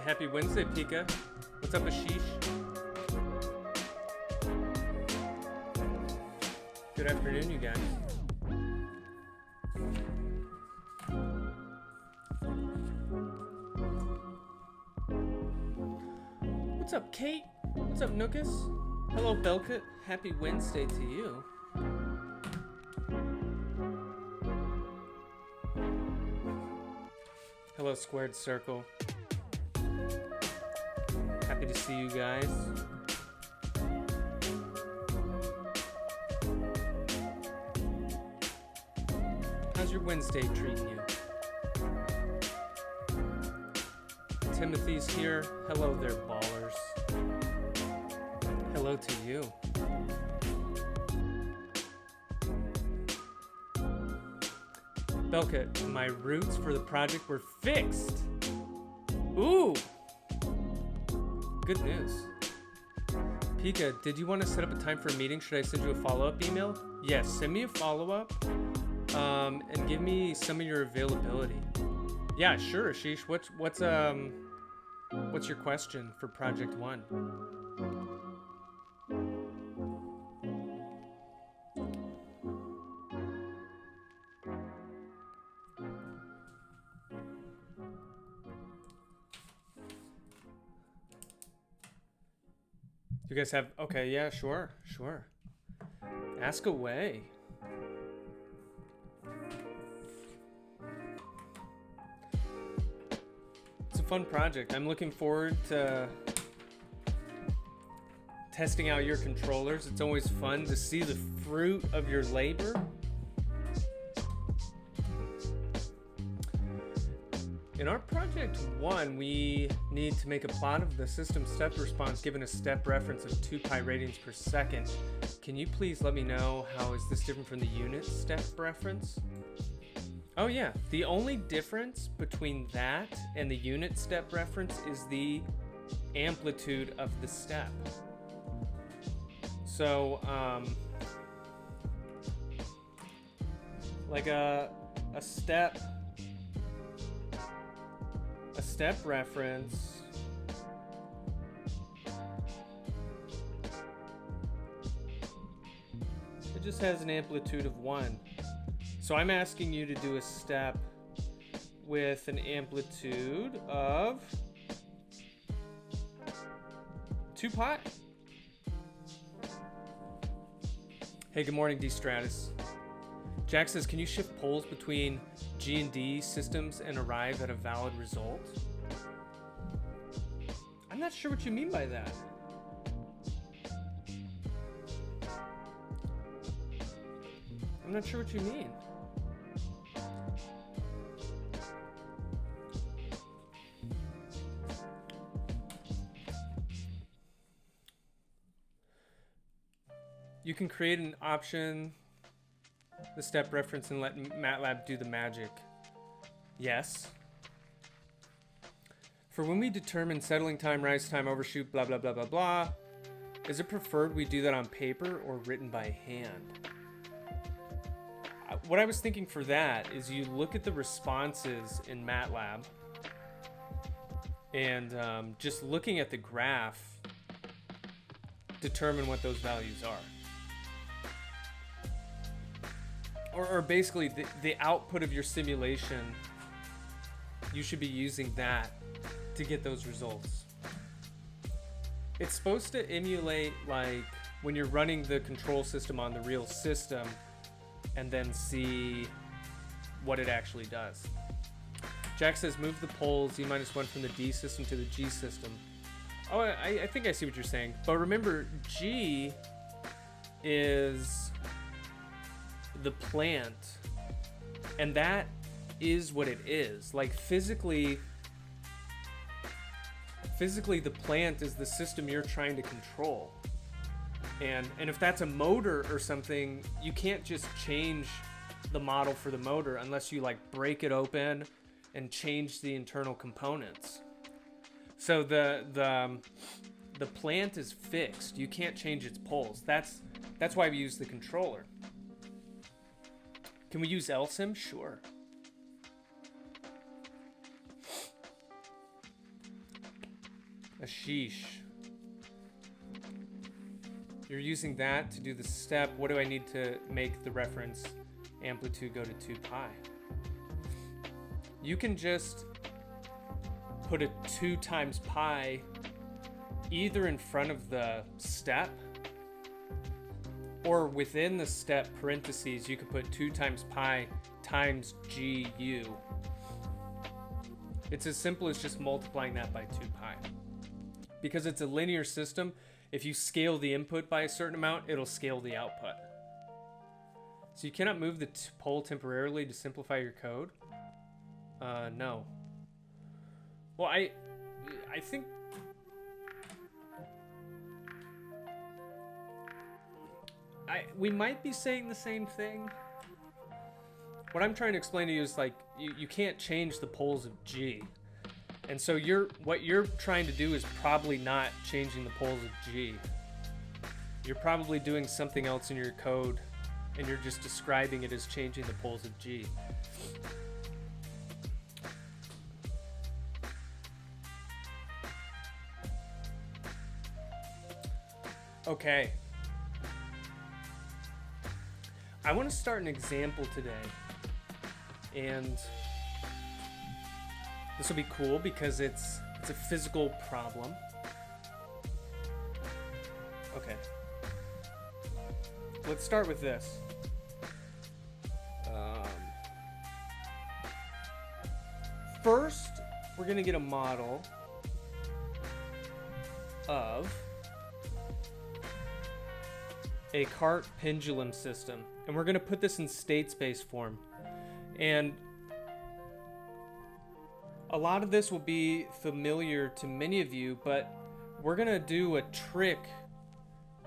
Happy Wednesday, Pika. What's up, Ashish? Good afternoon, you guys. What's up, Kate? What's up, Nookus? Hello, Belkut. Happy Wednesday to you. Hello, Squared Circle. Happy to see you guys. How's your Wednesday treating you? Timothy's here. Hello there, ballers. Hello to you. Belka, my roots for the project were fixed. Ooh! Good news. Pika, did you want to set up a time for a meeting? Should I send you a follow-up email? Yes, send me a follow-up and give me some of your availability. Yeah, sure, Ashish. What's your question for Project 1? You guys have, okay, yeah, sure. Ask away. It's a fun project. I'm looking forward to testing out your controllers. It's always fun to see the fruit of your labor. In our project 1, we need to make a plot of the system step response given a step reference of 2 pi radians per second. Can you please let me know how is this different from the unit step reference? Oh yeah, the only difference between that and the unit step reference is the amplitude of the step. So, like a step reference it just has an amplitude of 1. So I'm asking you to do a step with an amplitude of 2 pi. Hey, good morning, D Stratus. Jack says, can you shift poles between G and D systems and arrive at a valid result? I'm not sure what you mean by that. I'm not sure what you mean. You can create an option, the step reference, and let MATLAB do the magic. Yes. For when we determine settling time, rise time, overshoot, blah, blah, blah, blah, blah, is it preferred we do that on paper or written by hand? What I was thinking for that is you look at the responses in MATLAB and just looking at the graph, determine what those values are. Or basically the output of your simulation, you should be using that to get those results. It's supposed to emulate like when you're running the control system on the real system and then see what it actually does. Jack says move the poles E-1 from the D system to the G system. Oh, I think I see what you're saying. But remember, G is the plant, and that is what it is. Like physically the plant is the system you're trying to control. And if that's a motor or something, you can't just change the model for the motor unless you like break it open and change the internal components. So the plant is fixed. You can't change its poles. That's why we use the controller. Can we use LSIM? Sure. A sheesh. You're using that to do the step. What do I need to make the reference amplitude go to 2 pi? You can just put a 2 times pi either in front of the step or within the step parentheses. You could put 2 times pi times GU. It's as simple as just multiplying that by 2 pi. Because it's a linear system, if you scale the input by a certain amount, it'll scale the output. So you cannot move the pole temporarily to simplify your code? No. Well, I think... we might be saying the same thing. What I'm trying to explain to you is like, you can't change the poles of G. And so what you're trying to do is probably not changing the poles of G. You're probably doing something else in your code, and you're just describing it as changing the poles of G. Okay. I want to start an example today, and this will be cool because it's a physical problem. Okay. Let's start with this. First, we're going to get a model of a cart-pendulum system. And we're going to put this in state space form. And a lot of this will be familiar to many of you, but we're going to do a trick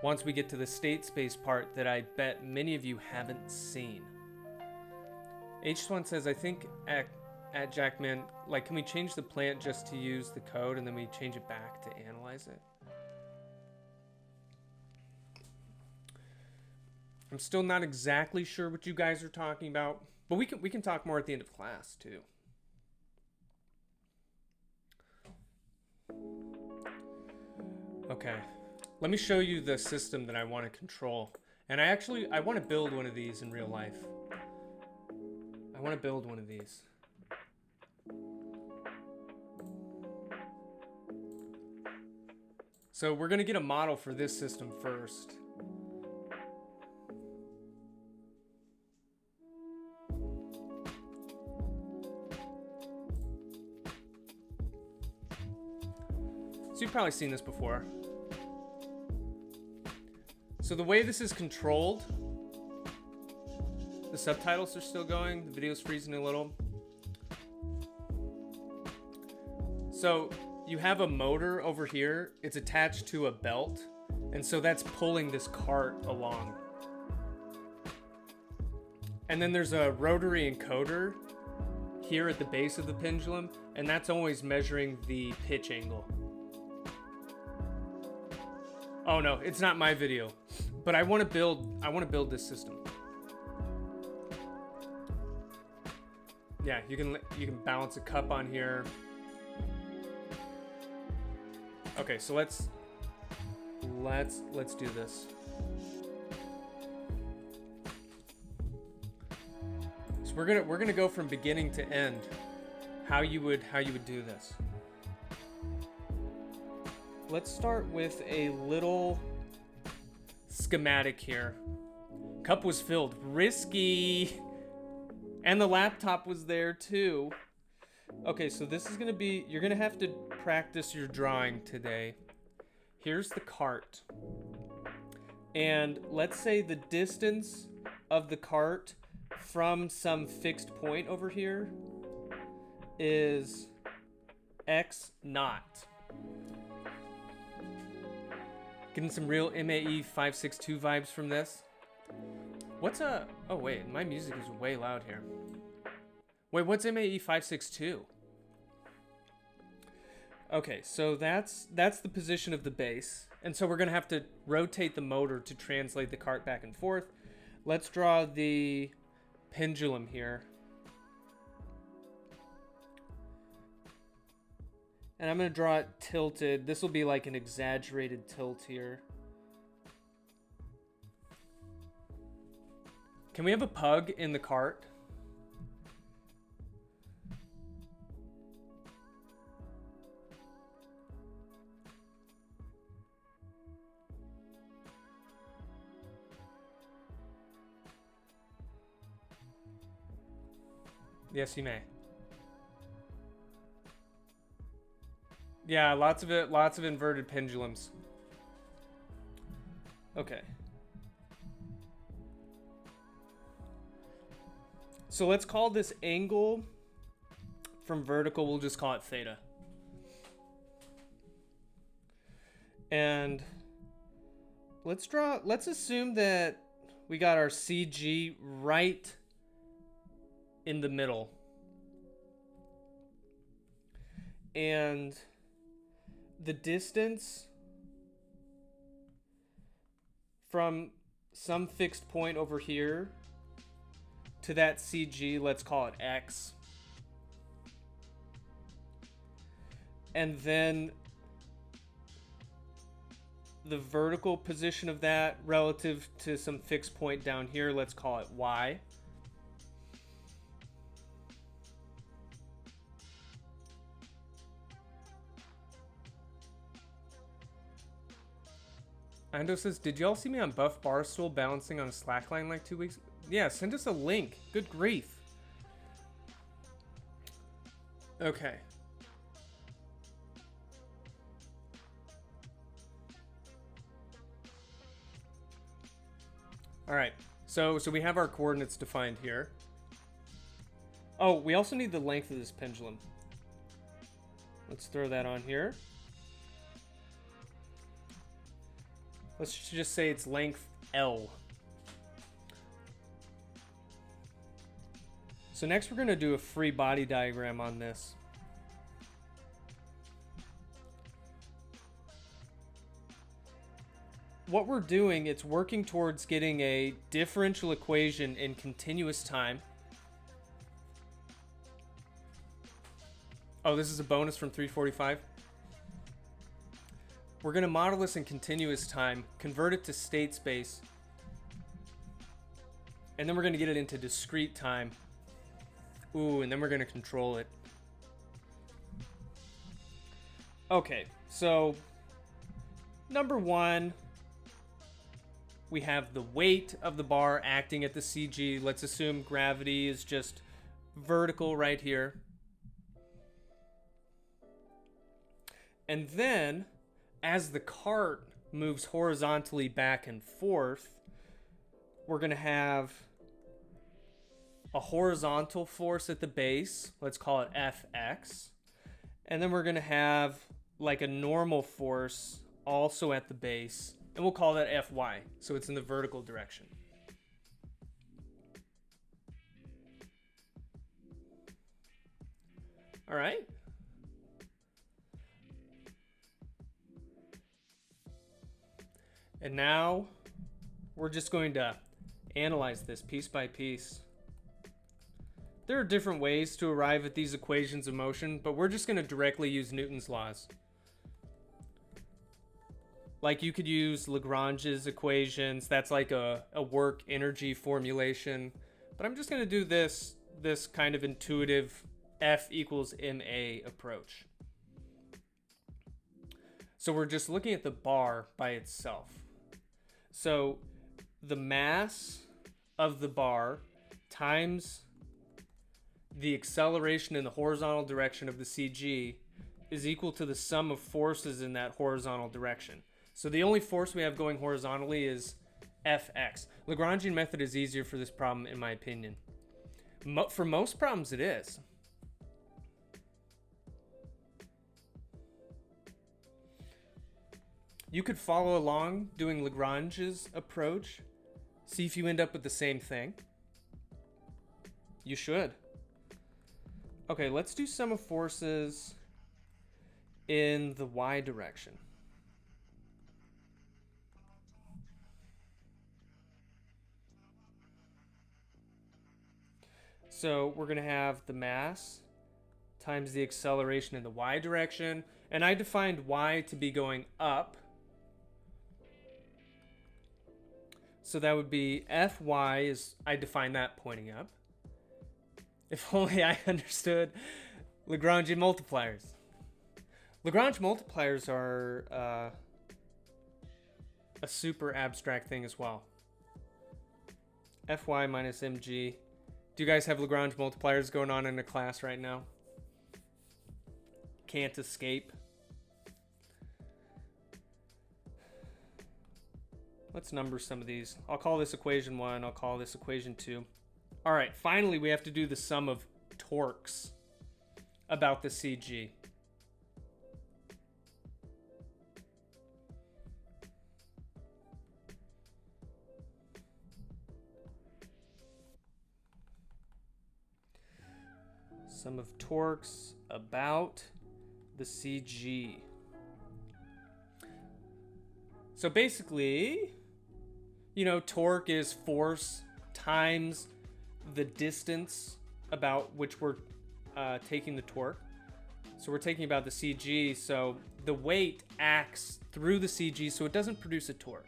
once we get to the state space part that I bet many of you haven't seen. H1 says, I think at Jackman, like, can we change the plant just to use the code and then we change it back to analyze it? I'm still not exactly sure what you guys are talking about, but we can talk more at the end of class too. Okay, let me show you the system that I want to control. And I want to build one of these in real life. I want to build one of these. So we're going to get a model for this system first. So you've probably seen this before. So the way this is controlled, the subtitles are still going, the video's freezing a little. So you have a motor over here, it's attached to a belt, and so that's pulling this cart along. And then there's a rotary encoder here at the base of the pendulum, and that's always measuring the pitch angle. Oh no, it's not my video, but I want to build this system. Yeah, you can balance a cup on here. Okay, so let's do this. So we're gonna go from beginning to end. How you would do this. Let's start with a little schematic here. Cup was filled. Risky. And the laptop was there too. Okay, so this is gonna be, you're gonna have to practice your drawing today. Here's the cart. And let's say the distance of the cart from some fixed point over here is X naught. Getting some real MAE 562 vibes from this. Oh wait, my music is way loud here. Wait, what's MAE 562? Okay, so that's the position of the base. And so we're gonna have to rotate the motor to translate the cart back and forth. Let's draw the pendulum here. And I'm going to draw it tilted. This will be like an exaggerated tilt here. Can we have a pug in the cart? Yes, you may. Yeah, lots of inverted pendulums. Okay. So let's call this angle from vertical, we'll just call it theta. And let's assume that we got our CG right in the middle. And the distance from some fixed point over here to that CG, let's call it X. And then the vertical position of that relative to some fixed point down here, let's call it Y. Ando says, did y'all see me on Buff Barstool balancing on a slackline like 2 weeks? Yeah, send us a link. Good grief. Okay. All right. So we have our coordinates defined here. Oh, we also need the length of this pendulum. Let's throw that on here. Let's just say it's length L. So next we're going to do a free body diagram on this. What we're doing, it's working towards getting a differential equation in continuous time. Oh, this is a bonus from 345. We're going to model this in continuous time, convert it to state space, and then we're going to get it into discrete time. Ooh, and then we're going to control it. Okay, so number one, we have the weight of the bar acting at the CG. Let's assume gravity is just vertical right here. And then, as the cart moves horizontally back and forth, we're going to have a horizontal force at the base. Let's call it Fx. And then we're going to have like a normal force also at the base. And we'll call that Fy. So it's in the vertical direction. All right. And now we're just going to analyze this piece by piece. There are different ways to arrive at these equations of motion, but we're just going to directly use Newton's laws. Like you could use Lagrange's equations. That's like a work energy formulation. But I'm just going to do this kind of intuitive F equals ma approach. So we're just looking at the bar by itself. So the mass of the bar times the acceleration in the horizontal direction of the CG is equal to the sum of forces in that horizontal direction. So the only force we have going horizontally is Fx. Lagrangian method is easier for this problem, in my opinion. For most problems, it is. You could follow along doing Lagrange's approach. See if you end up with the same thing. You should. Okay, let's do sum of forces in the y direction. So we're going to have the mass times the acceleration in the y direction. And I defined y to be going up. So that would be Fy is, I define that pointing up. If only I understood Lagrange multipliers. Lagrange multipliers are a super abstract thing as well. Fy minus mg. Do you guys have Lagrange multipliers going on in a class right now? Can't escape. Let's number some of these. I'll call this equation 1. I'll call this equation 2. All right, finally we have to do the sum of torques about the CG. Sum of torques about the CG. So basically, you know, torque is force times the distance about which we're taking the torque. So we're taking about the CG, so the weight acts through the CG, so it doesn't produce a torque.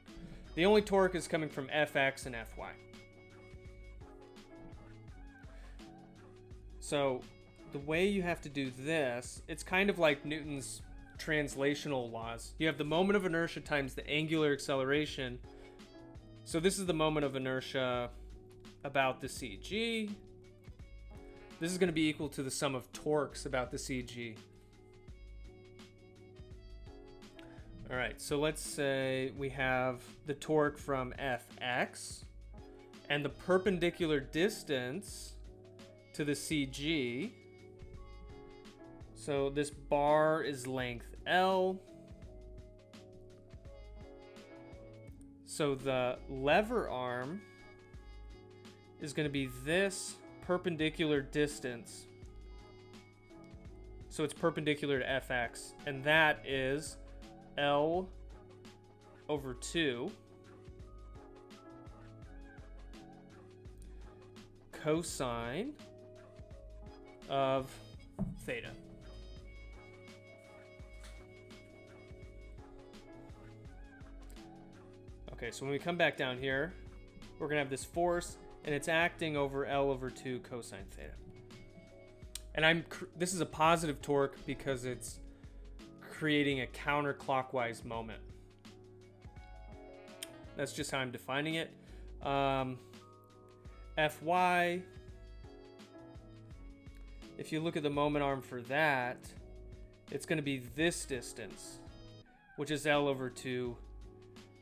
The only torque is coming from Fx and Fy. So the way you have to do this, it's kind of like Newton's translational laws. You have the moment of inertia times the angular acceleration. So this is the moment of inertia about the CG. This is going to be equal to the sum of torques about the CG. All right, so let's say we have the torque from Fx and the perpendicular distance to the CG. So this bar is length L. So the lever arm is going to be this perpendicular distance. So it's perpendicular to Fx, and that is L over 2 cosine of theta. Okay, so when we come back down here, we're going to have this force, and it's acting over L over 2 cosine theta. And this is a positive torque because it's creating a counterclockwise moment. That's just how I'm defining it. Fy, if you look at the moment arm for that, it's going to be this distance, which is L over 2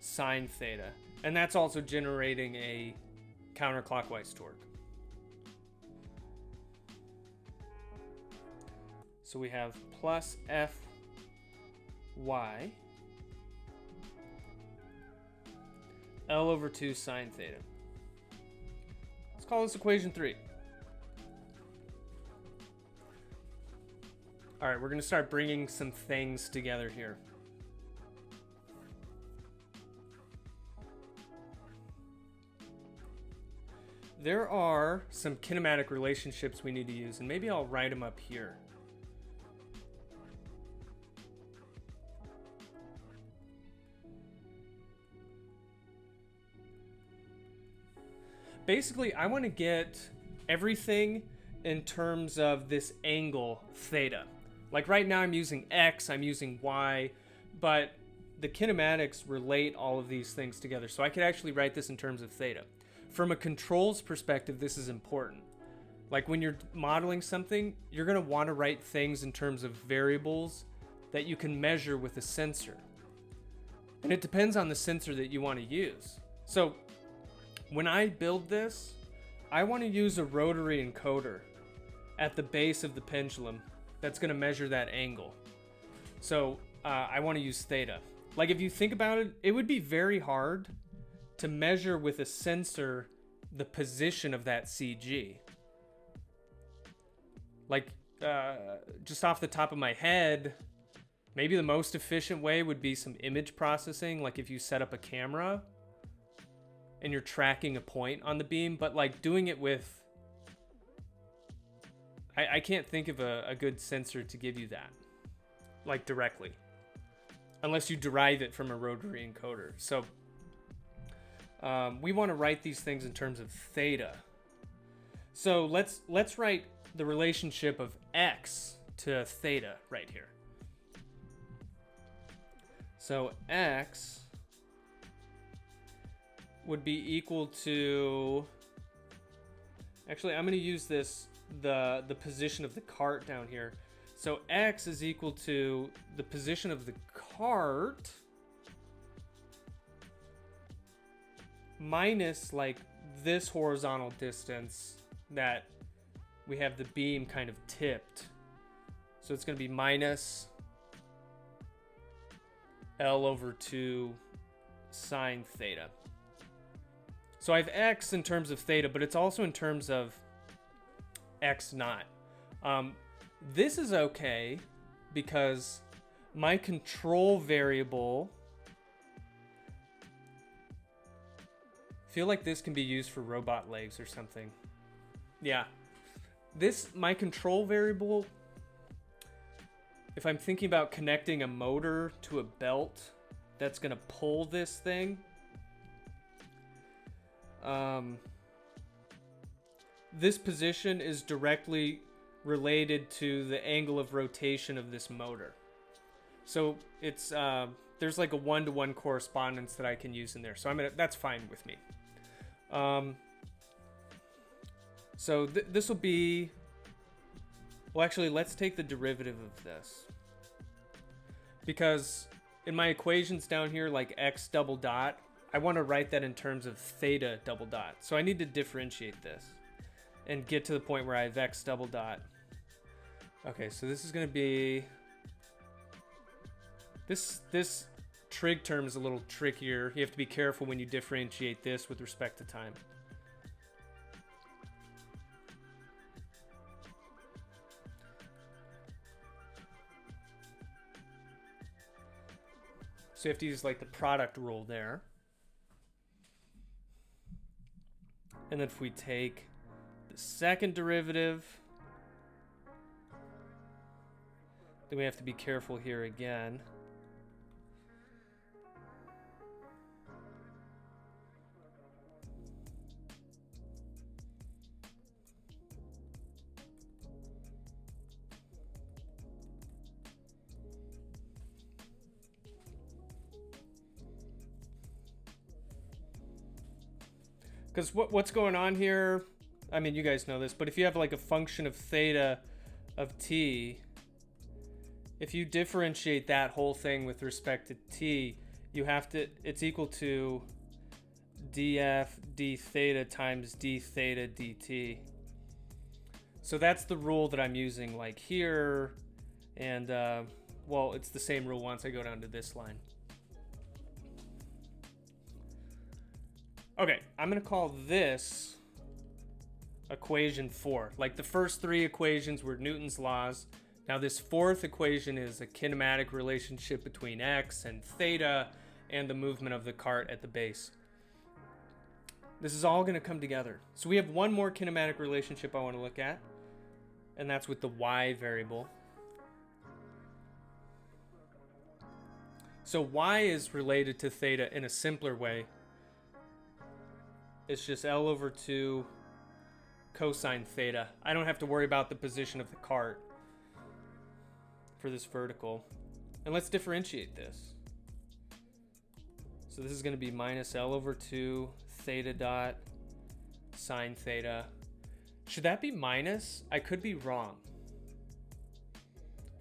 sine theta. And that's also generating a counterclockwise torque. So we have plus Fy L over 2 sine theta. Let's call this equation 3. All right, we're going to start bringing some things together here. There are some kinematic relationships we need to use, and maybe I'll write them up here. Basically, I want to get everything in terms of this angle theta. Like right now I'm using X, I'm using Y, but the kinematics relate all of these things together. So I could actually write this in terms of theta. From a controls perspective, this is important. Like when you're modeling something, you're going to want to write things in terms of variables that you can measure with a sensor. And it depends on the sensor that you want to use. So when I build this, I want to use a rotary encoder at the base of the pendulum that's going to measure that angle. So I want to use theta. Like if you think about it, it would be very hard to measure with a sensor the position of that CG. Like just off the top of my head, maybe the most efficient way would be some image processing. Like if you set up a camera and you're tracking a point on the beam, but like doing it with, I can't think of a good sensor to give you that, like directly, unless you derive it from a rotary encoder. So we want to write these things in terms of theta. So let's write the relationship of x to theta right here. So x would be equal to, actually I'm going to use the position of the cart down here. So x is equal to the position of the cart minus like this horizontal distance that we have the beam kind of tipped. So it's going to be minus L over 2 sine theta. So I have x in terms of theta, but it's also in terms of x naught. This is okay because my control variable, I feel like this can be used for robot legs or something. Yeah. My control variable, if I'm thinking about connecting a motor to a belt that's going to pull this thing, this position is directly related to the angle of rotation of this motor. So it's there's like a 1-to-1 correspondence that I can use in there. So that's fine with me. So this will be, well, actually, let's take the derivative of this. Because in my equations down here, like x double dot, I want to write that in terms of theta double dot. So I need to differentiate this and get to the point where I have x double dot. Okay, so this is going to be, this trig term is a little trickier. You have to be careful when you differentiate this with respect to time. So you have to use like the product rule there. And then if we take the second derivative, then we have to be careful here again. Because what's going on here, I mean, you guys know this, but if you have like a function of theta of t, if you differentiate that whole thing with respect to t, you have to, it's equal to df d theta times d theta dt. So that's the rule that I'm using like here, and well, it's the same rule once I go down to this line. Okay, I'm going to call this equation 4. Like the first 3 equations were Newton's laws. Now this fourth equation is a kinematic relationship between x and theta and the movement of the cart at the base. This is all going to come together. So we have one more kinematic relationship I want to look at, and that's with the y variable. So y is related to theta in a simpler way. It's just L over 2 cosine theta. I don't have to worry about the position of the cart for this vertical. And let's differentiate this. So this is going to be minus L over 2 theta dot sine theta. Should that be minus? I could be wrong.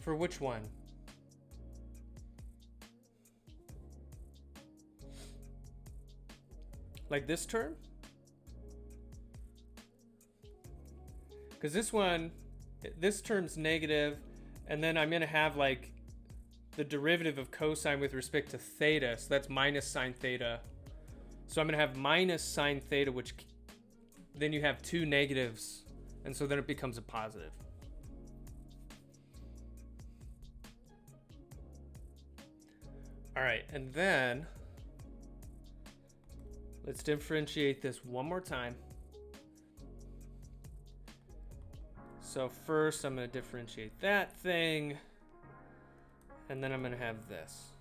For which one? Like this term? Because this term's negative, and then I'm going to have like the derivative of cosine with respect to theta, so that's minus sine theta. So I'm going to have minus sine theta, which then you have 2 negatives, and so then it becomes a positive. All right, and then let's differentiate this one more time. So first I'm going to differentiate that thing, and then I'm going to have this.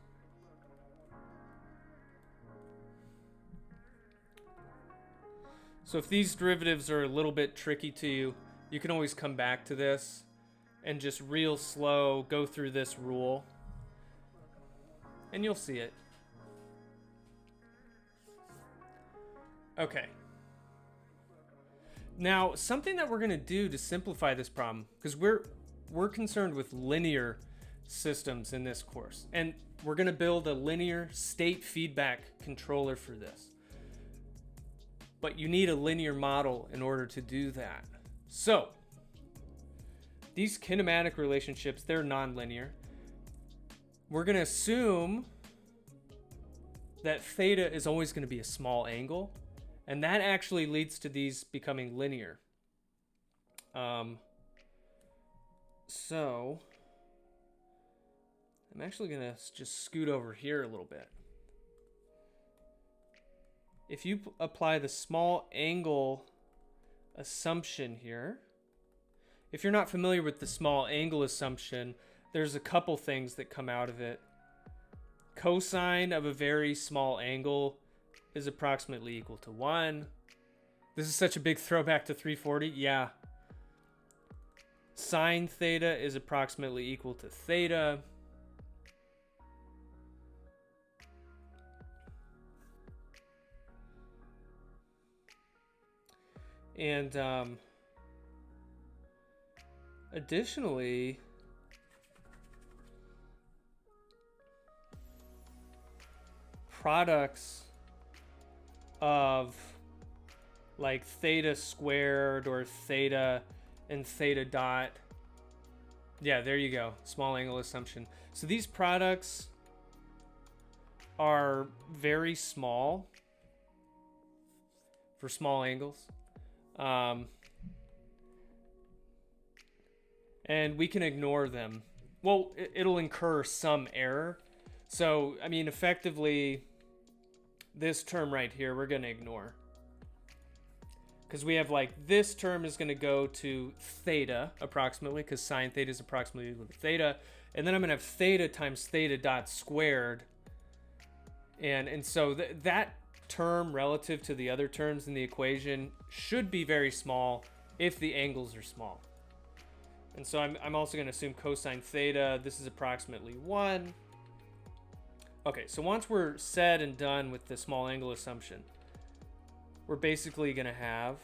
So if these derivatives are a little bit tricky to you, you can always come back to this and just real slow go through this rule, and you'll see it. Okay. Now, something that we're going to do to simplify this problem, because we're concerned with linear systems in this course, and we're going to build a linear state feedback controller for this. But you need a linear model in order to do that. So, these kinematic relationships, they're nonlinear. We're going to assume that theta is always going to be a small angle. And that actually leads to these becoming linear. So I'm actually going to just scoot over here a little bit. If you apply the small angle assumption here, if you're not familiar with the small angle assumption, there's a couple things that come out of it. Cosine of a very small angle is approximately equal to 1. This is such a big throwback to 340. Yeah. Sine theta is approximately equal to theta. And additionally, products of like theta squared or theta and theta dot. Yeah, there you go. Small angle assumption. So these products are very small for small angles. And we can ignore them. Well, it'll incur some error. So, I mean, effectively, this term right here, we're going to ignore. Because we have like this term is going to go to theta approximately, because sine theta is approximately equal to theta. And then I'm going to have theta times theta dot squared. And so that term relative to the other terms in the equation should be very small if the angles are small. And so I'm also going to assume cosine theta, this is approximately 1. Okay, so once we're said and done with the small angle assumption, we're basically going to have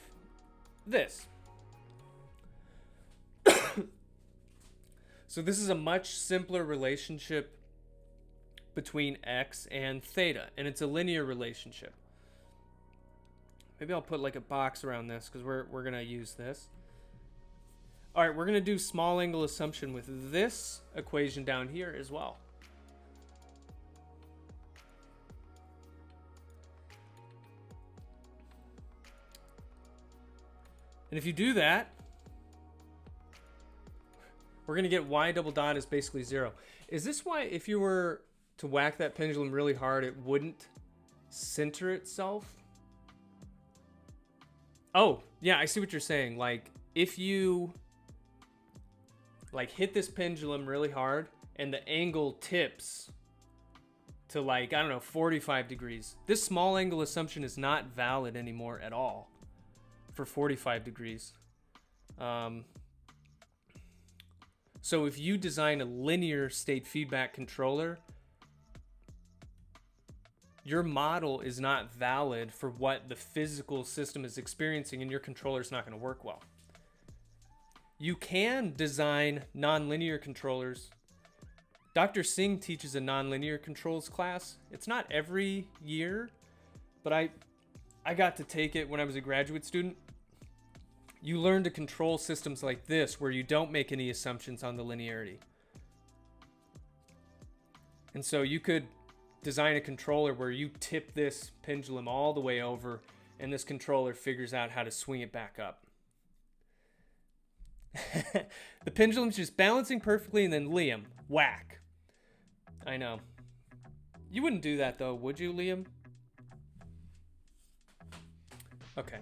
this. So this is a much simpler relationship between x and theta, and it's a linear relationship. Maybe I'll put like a box around this because we're going to use this. All right, we're going to do small angle assumption with this equation down here as well. And if you do that, we're going to get y double dot is basically 0. Is this why if you were to whack that pendulum really hard, it wouldn't center itself? Oh, yeah, I see what you're saying. Like, if you like hit this pendulum really hard and the angle tips to like, I don't know, 45 degrees, this small angle assumption is not valid anymore at all for 45 degrees. So if you design a linear state feedback controller, your model is not valid for what the physical system is experiencing, and your controller is not going to work well. You can design nonlinear controllers. Dr. Singh teaches a nonlinear controls class. It's not every year, but I got to take it when I was a graduate student. You learn to control systems like this where you don't make any assumptions on the linearity. And so you could design a controller where you tip this pendulum all the way over and this controller figures out how to swing it back up. The pendulum's just balancing perfectly, and then Liam, whack. I know. You wouldn't do that though, would you, Liam? Okay.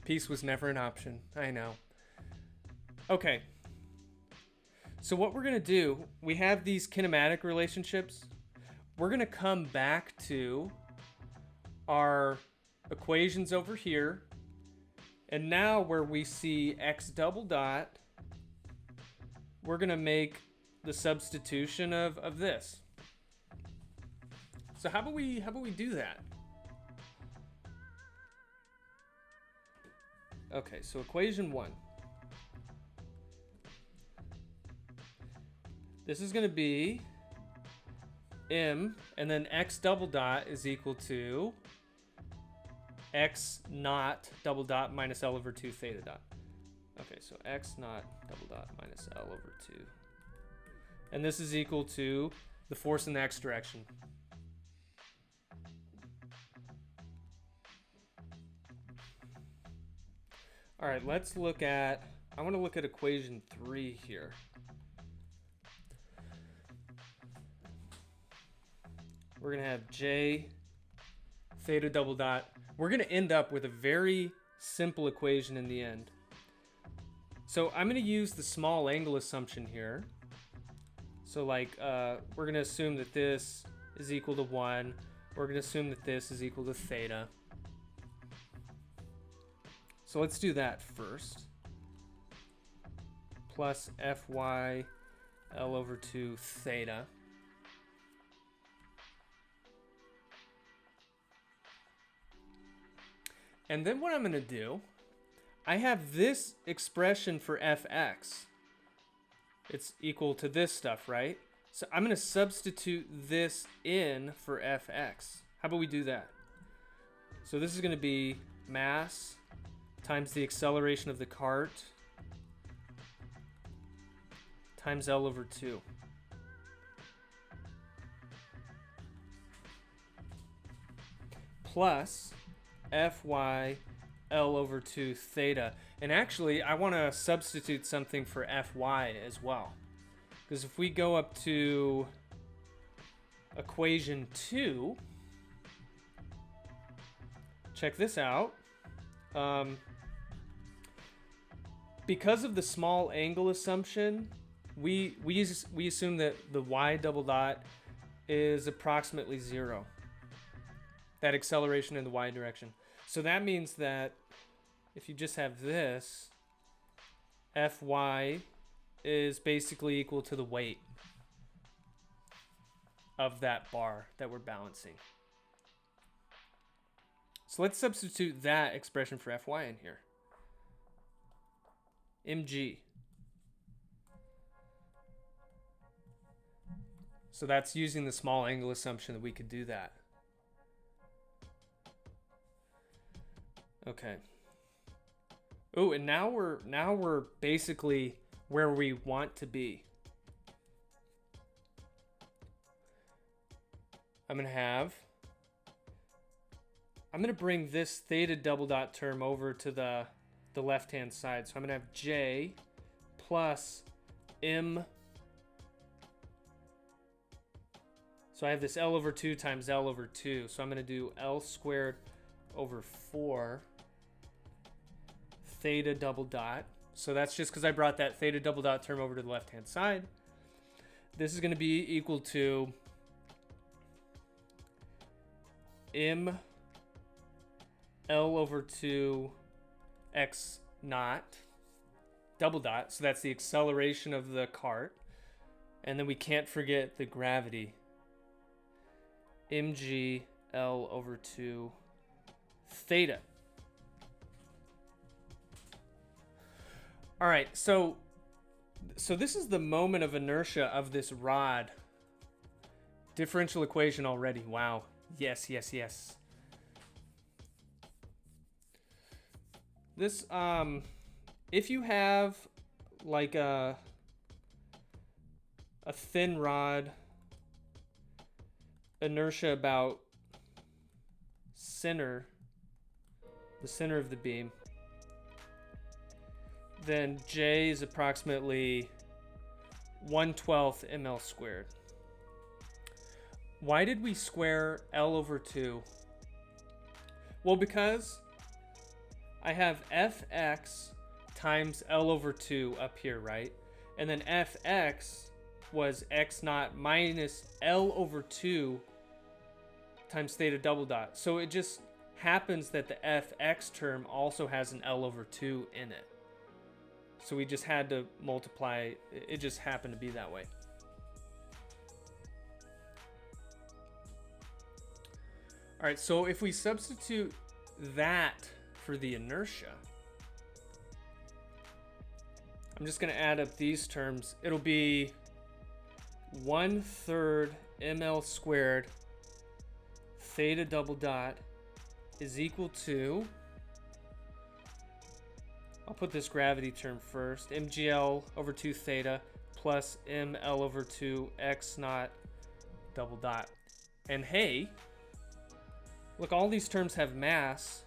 Peace was never an option. I know. Okay. So what we're going to do, we have these kinematic relationships. We're going to come back to our equations over here. And now where we see x double dot, we're going to make the substitution of this. So how about we do that? Okay, so equation 1. This is going to be m, and then x double dot is equal to x naught double dot minus L over 2 theta dot. Okay, so x naught double dot minus L over 2. And this is equal to the force in the x direction. All right, let's look at, I want to look at equation 3 here. We're going to have j theta double dot. We're going to end up with a very simple equation in the end. So I'm going to use the small angle assumption here. So like we're going to assume that this is equal to 1. We're going to assume that this is equal to theta. So let's do that first. Plus Fy L over 2 theta. And then what I'm going to do, I have this expression for fx. It's equal to this stuff, right? So I'm going to substitute this in for fx. How about we do that? So this is going to be mass times the acceleration of the cart times L over 2. Plus Fy L over 2 theta. And actually, I want to substitute something for Fy as well. Because if we go up to equation 2, check this out. Because of the small angle assumption, we assume that the y double dot is approximately 0. That acceleration in the y direction. So that means that if you just have this, Fy is basically equal to the weight of that bar that we're balancing. So let's substitute that expression for Fy in here. mg. So that's using the small angle assumption that we could do that. Okay. Oh, and now we're basically where we want to be. I'm gonna bring this theta double dot term over to the left hand side. So I'm gonna have j plus m. So I have this L over 2 times L over 2. So I'm gonna do L squared over 4 theta double dot. So that's just because I brought that theta double dot term over to the left hand side. This is going to be equal to m L over 2 x naught double dot. So that's the acceleration of the cart. And then we can't forget the gravity. mg L over 2 theta. All right, so this is the moment of inertia of this rod. Differential equation already. Wow. Yes, yes, yes. This, if you have like a thin rod, inertia about the center of the beam, then J is approximately 1/12 ml squared. Why did we square L over 2? Well, because I have Fx times L over 2 up here, right? And then Fx was x naught minus L over 2 times theta double dot. So it just happens that the Fx term also has an L over 2 in it. So we just had to multiply. It just happened to be that way. All right, so if we substitute that for the inertia, I'm just going to add up these terms. It'll be 1/3 ml squared theta double dot is equal to, I'll put this gravity term first, mgl over 2 theta plus ml over 2 x naught double dot. And hey, look, all these terms have mass.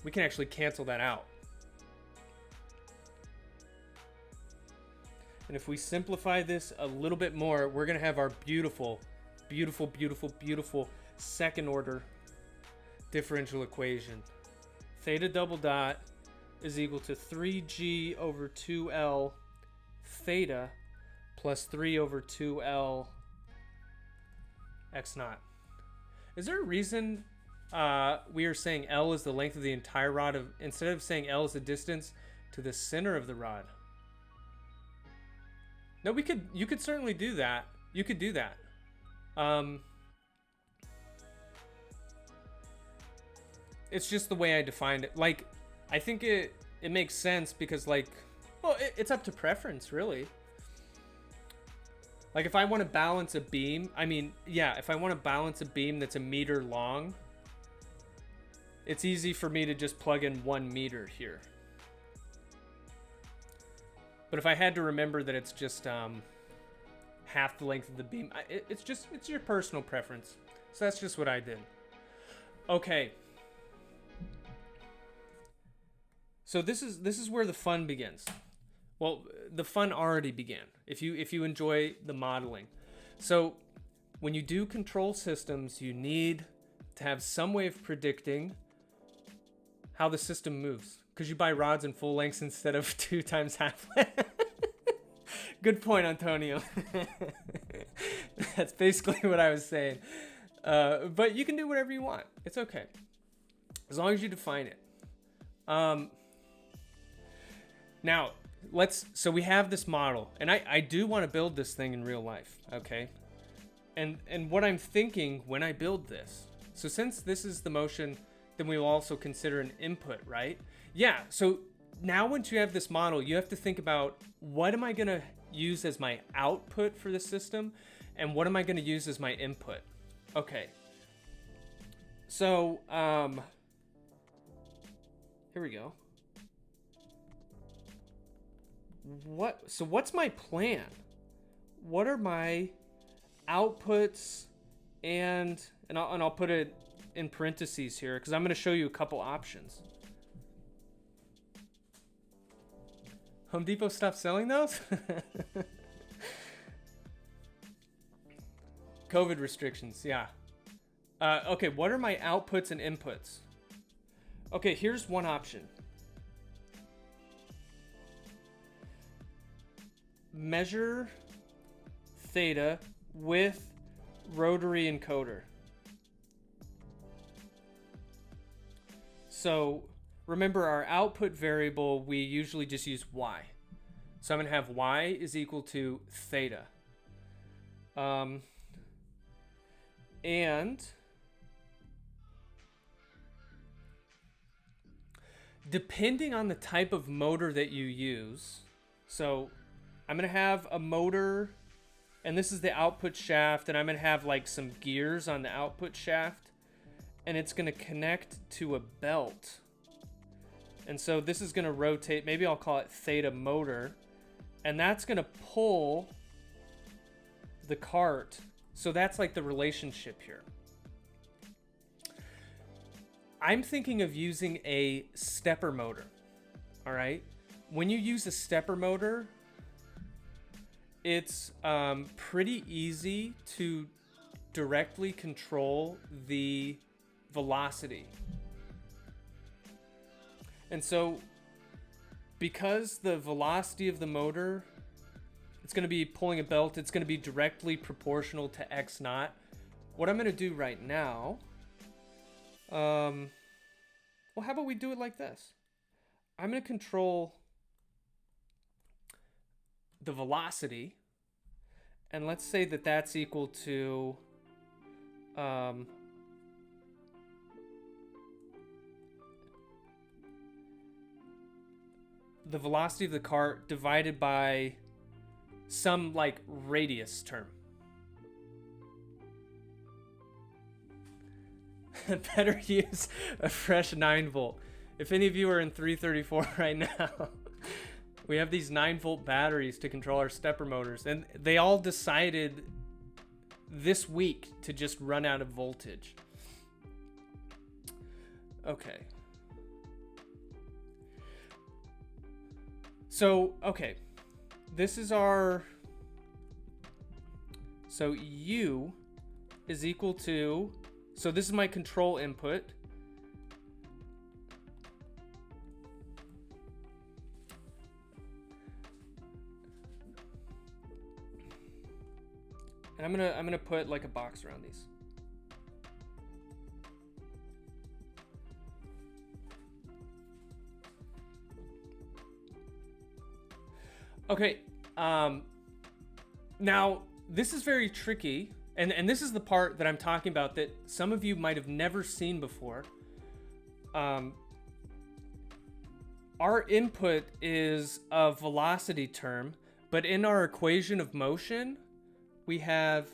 We can actually cancel that out. And if we simplify this a little bit more, we're going to have our beautiful, beautiful, beautiful, beautiful second order differential equation. Theta double dot is equal to 3g over 2l theta plus 3 over 2l x naught. Is there a reason we are saying L is the length of the entire rod instead of saying L is the distance to the center of the rod? No, you could certainly do that. You could do that. It's just the way I defined it. Like, I think it makes sense because, like, well, it's up to preference, really. Like, if I want to balance a beam, I mean, yeah, if I want to balance a beam that's 1 meter long, it's easy for me to just plug in 1 meter here. But if I had to remember that it's just half the length of the beam, it's your personal preference. So that's just what I did. Okay. So this is where the fun begins. Well, the fun already began if you enjoy the modeling. So when you do control systems, you need to have some way of predicting how the system moves, because you buy rods in full lengths instead of 2 times half length. Good point, Antonio. That's basically what I was saying. But you can do whatever you want. It's okay, as long as you define it. Now, so we have this model, and I do want to build this thing in real life, okay? And what I'm thinking when I build this, so since this is the motion, then we will also consider an input, right? Yeah, so now once you have this model, you have to think about, what am I going to use as my output for the system, and what am I going to use as my input? Okay. So, here we go. What's my plan? What are my outputs, and I'll put it in parentheses here because I'm going to show you a couple options. Home Depot stopped selling those? COVID restrictions, yeah. Okay, what are my outputs and inputs? Okay, here's one option. Measure theta with rotary encoder. So remember, our output variable, we usually just use y. So I'm going to have y is equal to theta. And depending on the type of motor that you use, so I'm going to have a motor, and this is the output shaft, and I'm going to have like some gears on the output shaft, and it's going to connect to a belt. And so this is going to rotate, maybe I'll call it theta motor, and that's going to pull the cart. So that's like the relationship here. I'm thinking of using a stepper motor. All right. When you use a stepper motor, it's pretty easy to directly control the velocity. And so because the velocity of the motor, it's going to be pulling a belt, it's going to be directly proportional to x naught. What I'm going to do right now, well, how about we do it like this? I'm going to control the velocity, and let's say that that's equal to the velocity of the cart divided by some like radius term. Better use a fresh 9-volt. If any of you are in 334 right now, we have these 9-volt batteries to control our stepper motors, and they all decided this week to just run out of voltage. Okay. So, okay. This is our... So U is equal to... So this is my control input. And I'm gonna put like a box around these. Okay. Now this is very tricky, and this is the part that I'm talking about that some of you might have never seen before. Our input is a velocity term, but in our equation of motion, we have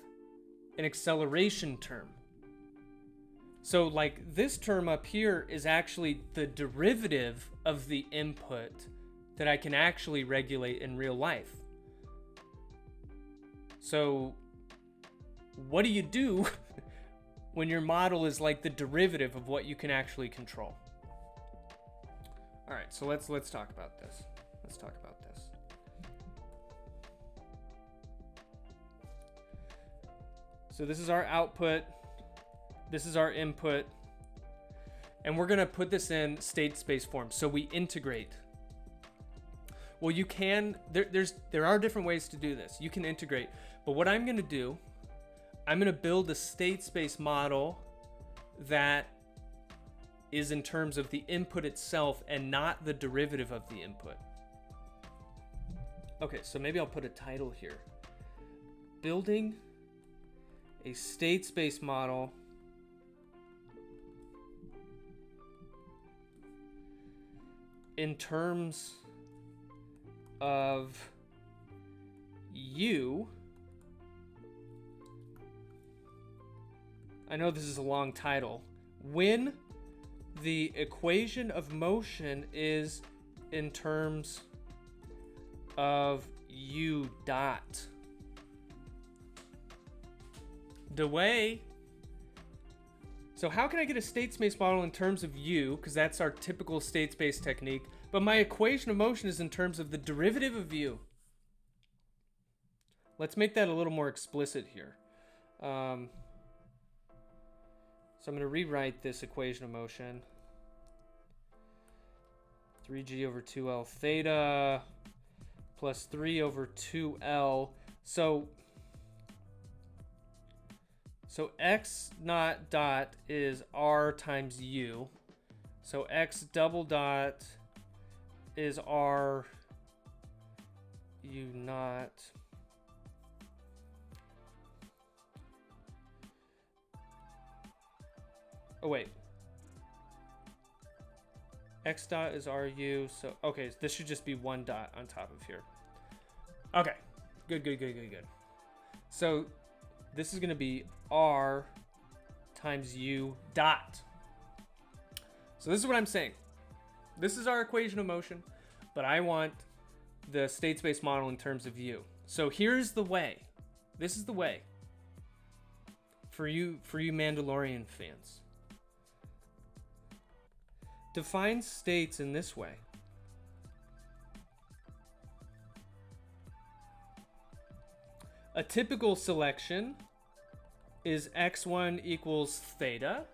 an acceleration term. So like this term up here is actually the derivative of the input that I can actually regulate in real life. So what do you do when your model is like the derivative of what you can actually control? All right, so let's talk about this. Let's talk about this. So this is our output, this is our input, and we're gonna put this in state space form. So we integrate. Well, you can, there are different ways to do this. You can integrate, but what I'm gonna do, I'm gonna build a state space model that is in terms of the input itself and not the derivative of the input. Okay, so maybe I'll put a title here. Building a state space model in terms of U. I know this is a long title. When the equation of motion is in terms of U dot. The way, so how can I get a state space model in terms of U, because that's our typical state space technique, but my equation of motion is in terms of the derivative of U. Let's make that a little more explicit here. So I'm going to rewrite this equation of motion. 3g over 2l theta plus 3 over 2l. So x naught dot is r times u. So x double dot is r u naught. Oh wait. X dot is RU, so okay, this should just be one dot on top of here. Okay, good. So this is gonna be R times U dot. So this is what I'm saying. This is our equation of motion, but I want the state space model in terms of U. So here's the way. This is the way for you Mandalorian fans. Define states in this way. A typical selection is x1 equals theta.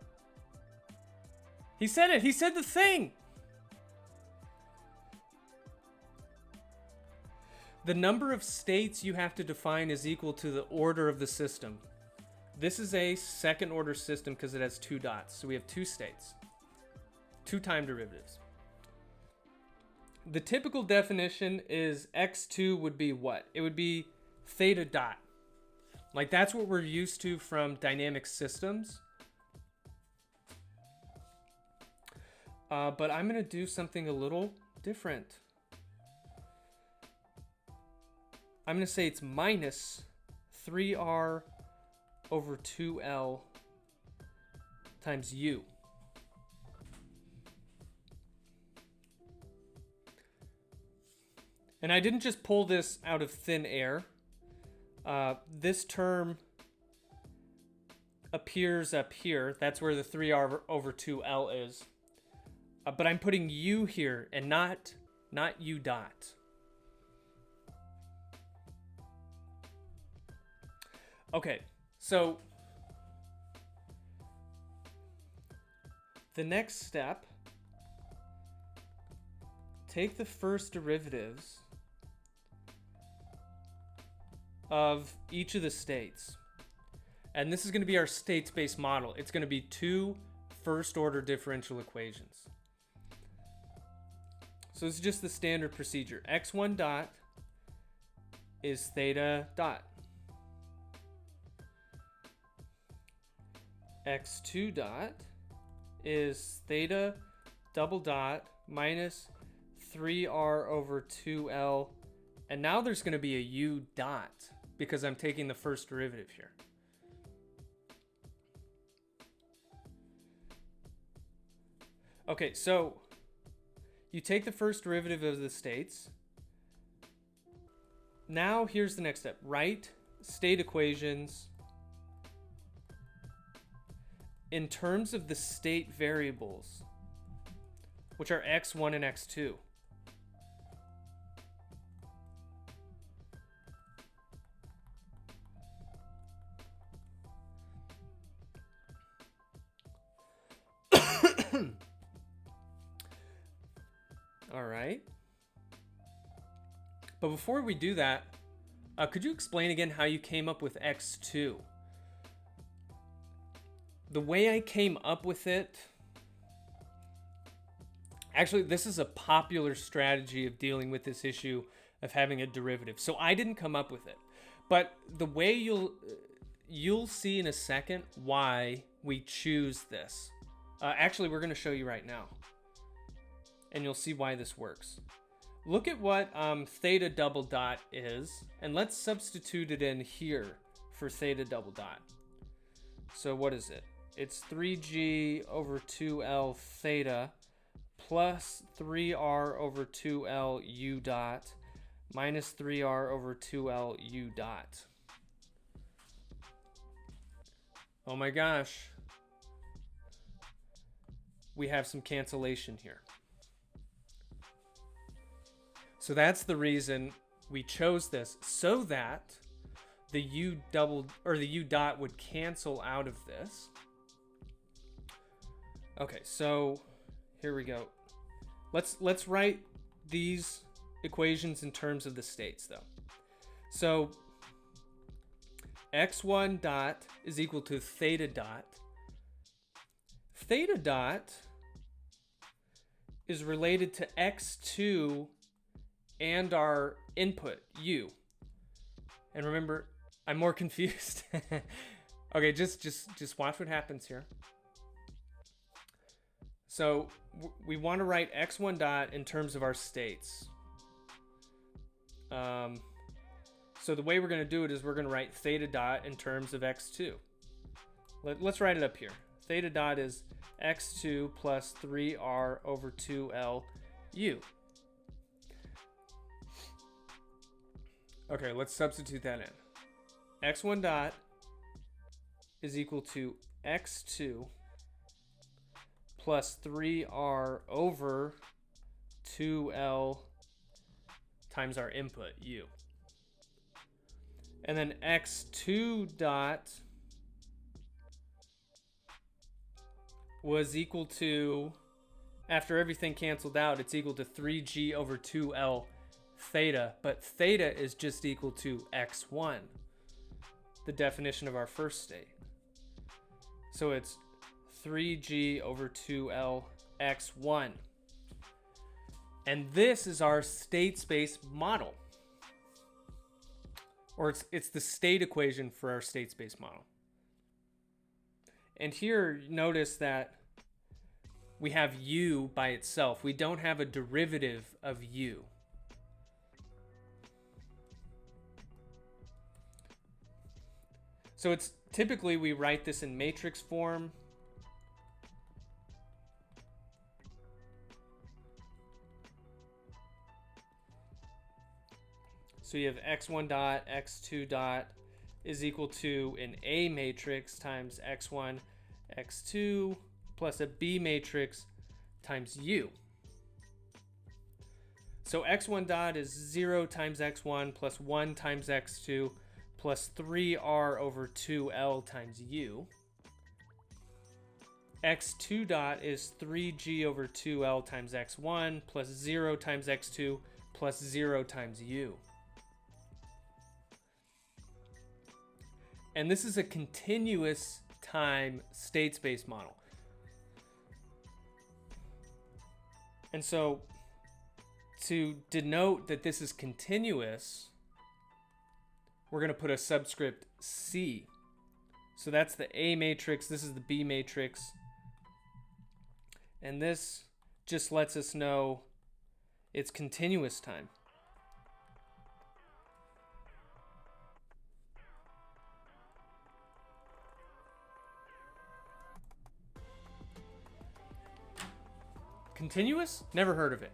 He said it. He said the thing. The number of states you have to define is equal to the order of the system. This is a second order system because it has two dots. So we have two states, two time derivatives. The typical definition is x2 would be what? It would be theta dot. Like that's what we're used to from dynamic systems. But I'm going to do something a little different. I'm going to say it's minus 3r over 2l times u. And I didn't just pull this out of thin air. This term appears up here. That's where the 3r over 2l is. But I'm putting u here and not u dot. Okay, so the next step, take the first derivatives of each of the states. And this is going to be our state space model. It's going to be two first order differential equations. So it's just the standard procedure. x1 dot is theta dot. x2 dot is theta double dot minus 3r over 2l. And now there's going to be a u dot because I'm taking the first derivative here. Okay, so you take the first derivative of the states. Now here's the next step. Write state equations in terms of the state variables, which are x1 and x2. All right. But before we do that, could you explain again how you came up with x2? The way I came up with it, actually, this is a popular strategy of dealing with this issue of having a derivative. So I didn't come up with it. But the way you'll see in a second why we choose this. Actually, we're going to show you right now. And you'll see why this works. Look at what theta double dot is, and let's substitute it in here for theta double dot. So what is it? It's 3g over 2l theta plus 3r over 2l u dot minus 3r over 2l u dot. Oh my gosh. We have some cancellation here. So that's the reason we chose this, so that the u dot would cancel out of this. Okay, so here we go. Let's write these equations in terms of the states though. So x1 dot is equal to theta dot. Theta dot is related to x2 and our input, u. And remember, I'm more confused. Okay, just watch what happens here. So we want to write x1 dot in terms of our states. So the way we're going to do it is we're going to write theta dot in terms of x2. Let's write it up here. Theta dot is x2 plus 3r over 2l u. Okay, let's substitute that in. x1 dot is equal to x2 plus 3r over 2l times our input, u. And then x2 dot was equal to, after everything canceled out, it's equal to 3g over 2l theta, but theta is just equal to x1, the definition of our first state. So it's 3g over 2l x1. And this is our state space model. Or it's the state equation for our state space model. And here, notice that we have u by itself. We don't have a derivative of u. So it's typically we write this in matrix form. So you have x1 dot, x2 dot is equal to an A matrix times x1, x2 plus a B matrix times u. So x1 dot is 0 times x1 plus 1 times x2 plus 3r over 2l times u. x2 dot is 3g over 2l times x1 plus 0 times x2 plus 0 times u. And this is a continuous time state space model. And so to denote that this is continuous, we're going to put a subscript C. So that's the A matrix. This is the B matrix. And this just lets us know it's continuous time. Continuous? Never heard of it.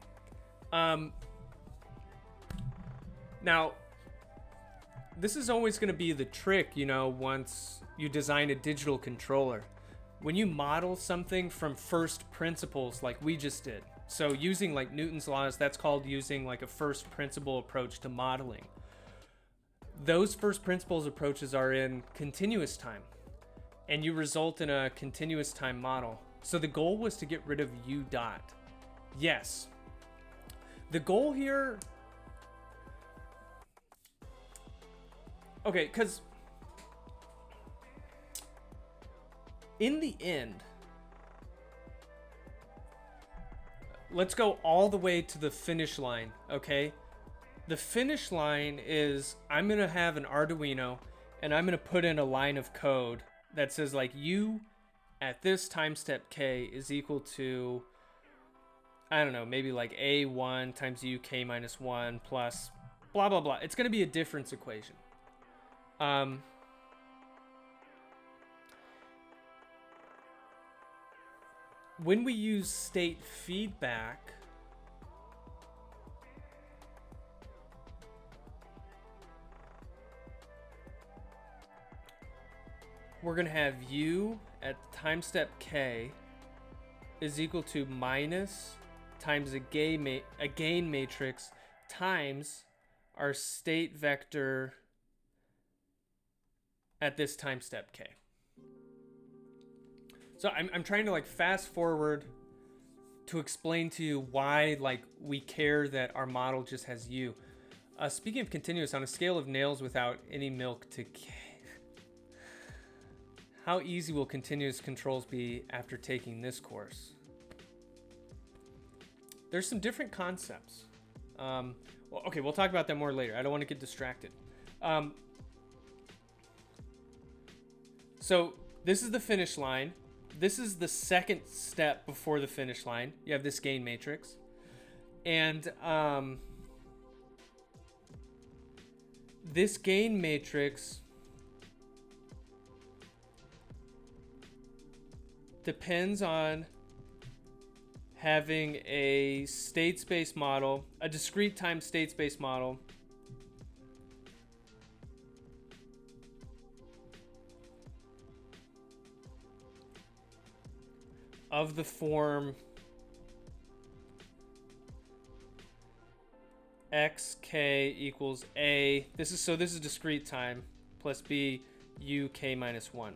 Now, this is always going to be the trick, you know, once you design a digital controller. When you model something from first principles like we just did, so using like Newton's laws, that's called using like a first principle approach to modeling. Those first principles approaches are in continuous time, and you result in a continuous time model. So the goal was to get rid of u dot. Yes. The goal here... Okay, because in the end, let's go all the way to the finish line, okay? The finish line is I'm going to have an Arduino and I'm going to put in a line of code that says like u at this time step k is equal to, I don't know, maybe like a1 times uk minus 1 plus blah, blah, blah. It's going to be a difference equation. When we use state feedback, we're going to have u at time step k is equal to minus times a gain matrix times our state vector at this time step k. So I'm trying to like fast forward to explain to you why like we care that our model just has u. Speaking of continuous, on a scale of nails without any milk to k, how easy will continuous controls be after taking this course? There's some different concepts. Well, okay, we'll talk about that more later. I don't want to get distracted. So this is the finish line. This is the second step before the finish line. You have this gain matrix. And this gain matrix depends on having a state space model, a discrete time state space model of the form xk equals a. This is discrete time plus b uk minus 1.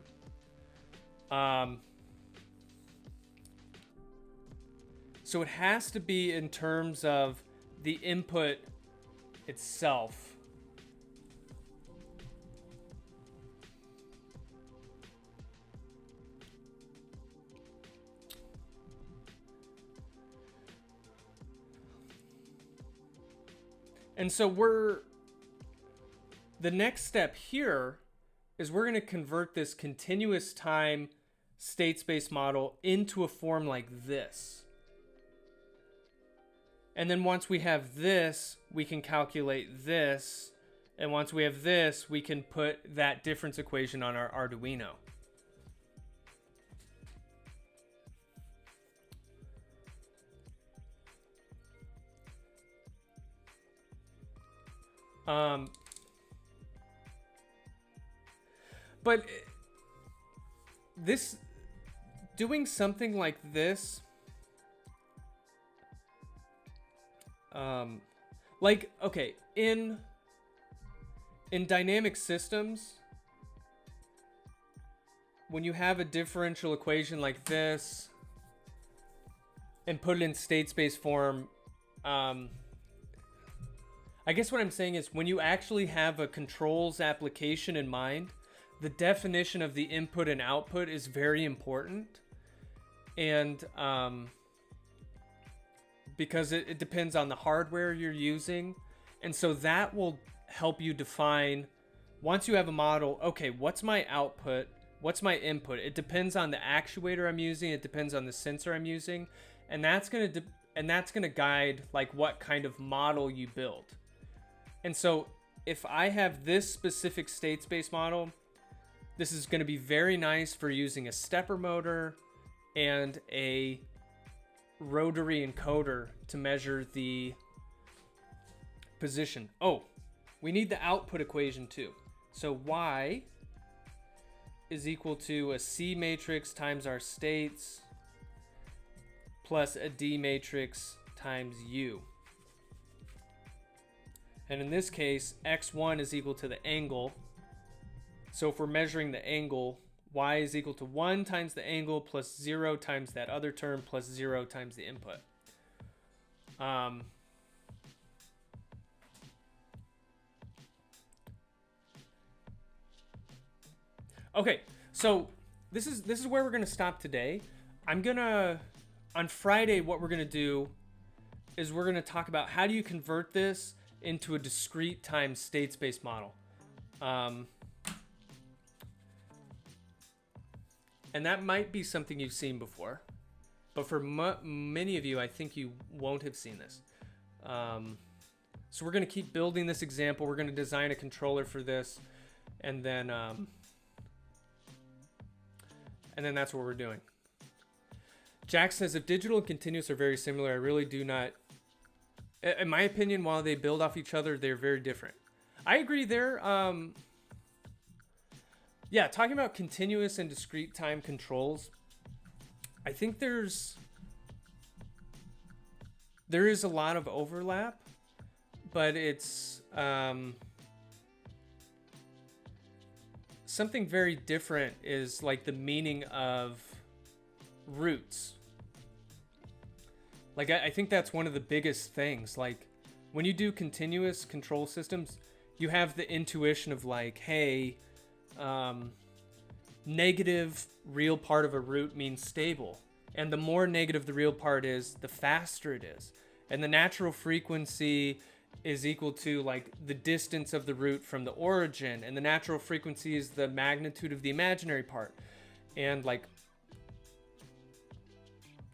So it has to be in terms of the input itself. And so the next step here is we're going to convert this continuous time state space model into a form like this. And then once we have this, we can calculate this. And once we have this, we can put that difference equation on our Arduino. But this, doing something like this, like, okay, in dynamic systems, when you have a differential equation like this and put it in state space form, I guess what I'm saying is when you actually have a controls application in mind, the definition of the input and output is very important. And because it depends on the hardware you're using. And so that will help you define, once you have a model, okay, what's my output? What's my input? It depends on the actuator I'm using. It depends on the sensor I'm using. And that's going to guide like what kind of model you build. And so if I have this specific state space model, this is going to be very nice for using a stepper motor and a rotary encoder to measure the position. Oh, we need the output equation too. So Y is equal to a C matrix times our states plus a D matrix times U. And in this case, X1 is equal to the angle. So if we're measuring the angle, Y is equal to 1 times the angle plus 0 times that other term plus 0 times the input. Okay, so this is where we're gonna stop today. On Friday, what we're gonna do is we're gonna talk about how do you convert this into a discrete time state space model. And that might be something you've seen before, but for many of you, I think you won't have seen this. So we're going to keep building this example. We're going to design a controller for this, and then that's what we're doing. Jack says, if digital and continuous are very similar, I really do not. In my opinion, while they build off each other, they're very different. I agree there. Yeah, talking about continuous and discrete time controls, I think there is a lot of overlap, but it's something very different is like the meaning of roots. Like, I think that's one of the biggest things. Like, when you do continuous control systems, you have the intuition of like, hey, negative real part of a root means stable. And the more negative the real part is, the faster it is. And the natural frequency is equal to like the distance of the root from the origin. And the natural frequency is the magnitude of the imaginary part. And like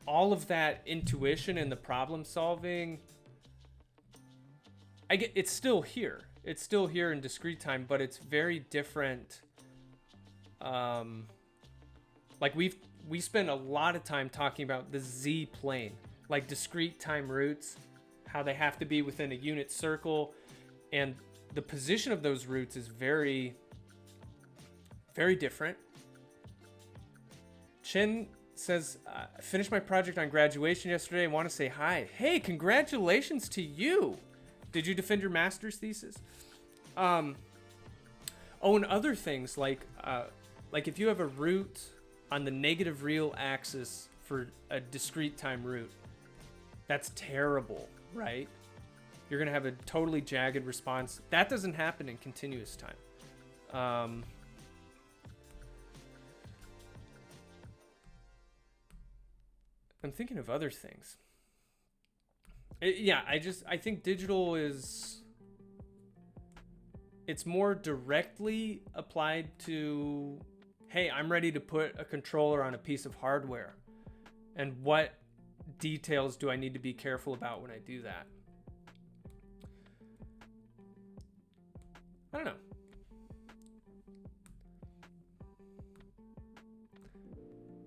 all of that intuition and the problem solving, it's still here. It's still here in discrete time, but it's very different. Like we spend a lot of time talking about the Z plane, like discrete time roots, how they have to be within a unit circle, and the position of those roots is very, very different. Chin says, I finished my project on graduation yesterday. I want to say hi. Hey, congratulations to you. Did you defend your master's thesis? Oh, and other things like if you have a root on the negative real axis for a discrete time root, that's terrible, right? You're going to have a totally jagged response. That doesn't happen in continuous time. I'm thinking of other things. I think digital it's more directly applied to, hey, I'm ready to put a controller on a piece of hardware. And what details do I need to be careful about when I do that? I don't know.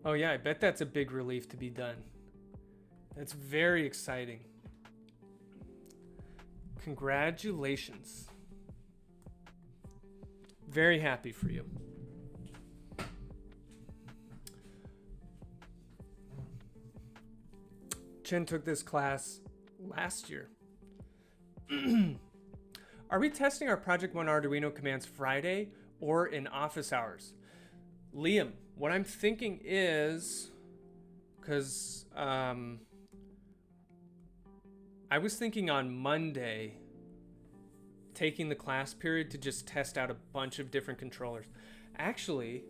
Oh yeah, I bet that's a big relief to be done. That's very exciting. Congratulations. Very happy for you. Chen took this class last year. Are we testing our Project One Arduino commands Friday or in office hours? Liam, what I'm thinking is, because I was thinking on Monday, taking the class period to just test out a bunch of different controllers. Actually,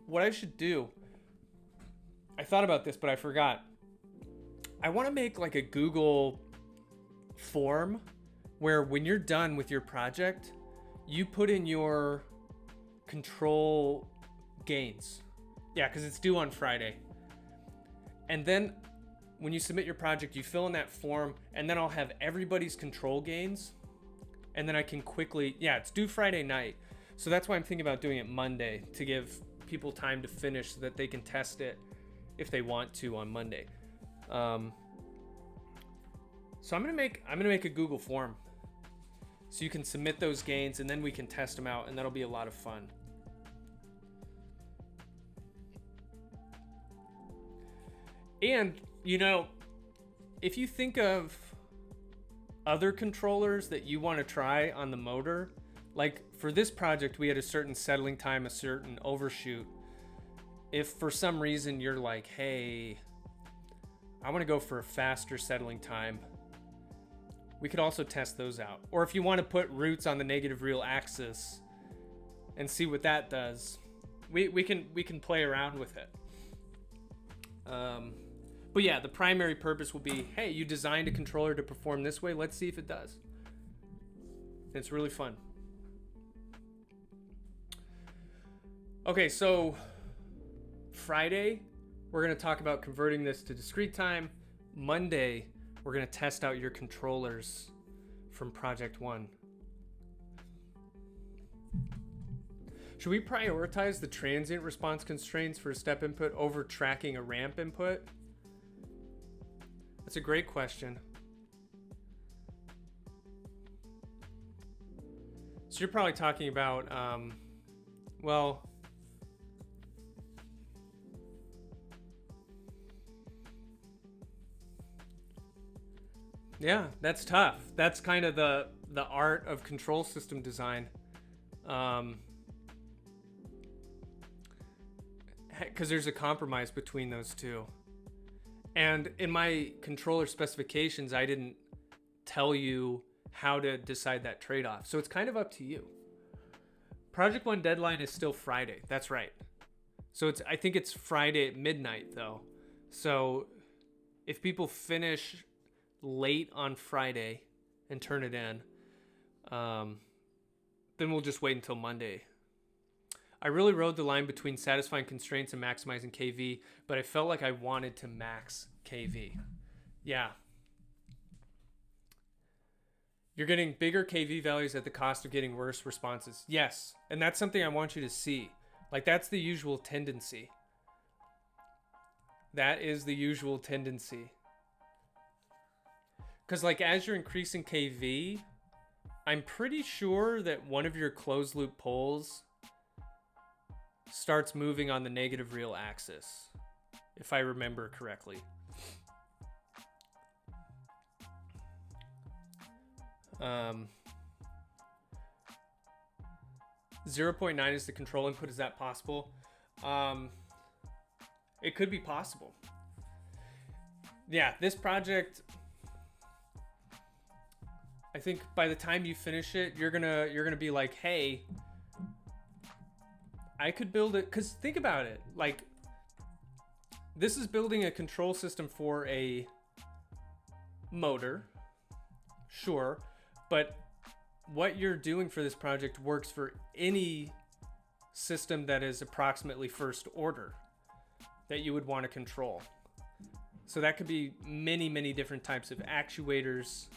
what I should do, I thought about this, but I forgot. I want to make like a Google form where when you're done with your project, you put in your control gains. Yeah, because it's due on Friday. And then when you submit your project, you fill in that form, and then I'll have everybody's control gains. And then I can quickly, it's due Friday night. So that's why I'm thinking about doing it Monday, to give people time to finish so that they can test it if they want to on Monday. So I'm gonna make a Google form so you can submit those gains, and then we can test them out, and that'll be a lot of fun. And if you think of other controllers that you want to try on the motor, like for this project, we had a certain settling time, a certain overshoot. If for some reason you're like, hey, I want to go for a faster settling time, we could also test those out. Or if you want to put roots on the negative real axis and see what that does, we can play around with it. But yeah, the primary purpose will be, hey, you designed a controller to perform this way. Let's see if it does. It's really fun. Okay, so Friday, we're going to talk about converting this to discrete time. Monday, we're going to test out your controllers from Project One. Should we prioritize the transient response constraints for a step input over tracking a ramp input? That's a great question. So you're probably talking about, yeah, that's tough. That's kind of the art of control system design. Because there's a compromise between those two. And in my controller specifications, I didn't tell you how to decide that trade-off. So it's kind of up to you. Project One deadline is still Friday. That's right. So I think it's Friday at midnight though. So if people finish late on Friday and turn it in, then we'll just wait until Monday. I really rode the line between satisfying constraints and maximizing KV, but I felt like I wanted to max KV. Yeah. You're getting bigger KV values at the cost of getting worse responses. Yes, and that's something I want you to see. Like, that's the usual tendency. That is the usual tendency. Because, like, as you're increasing KV, I'm pretty sure that one of your closed loop poles starts moving on the negative real axis, if I remember correctly. 0.9 is the control input. Is that possible? It could be possible. Yeah, this project, I think by the time you finish it, you're gonna be like, hey, I could build it. Because think about it, like, this is building a control system for a motor, sure, but what you're doing for this project works for any system that is approximately first order that you would want to control. So that could be many, many different types of actuators.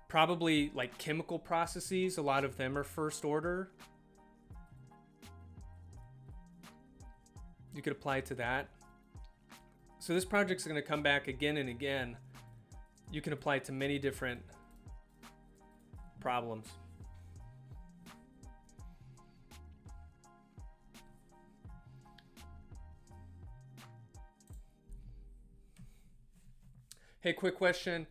Probably like chemical processes, a lot of them are first order. You could apply it to that. So this project's going to come back again and again. You can apply it to many different problems. Hey, quick question.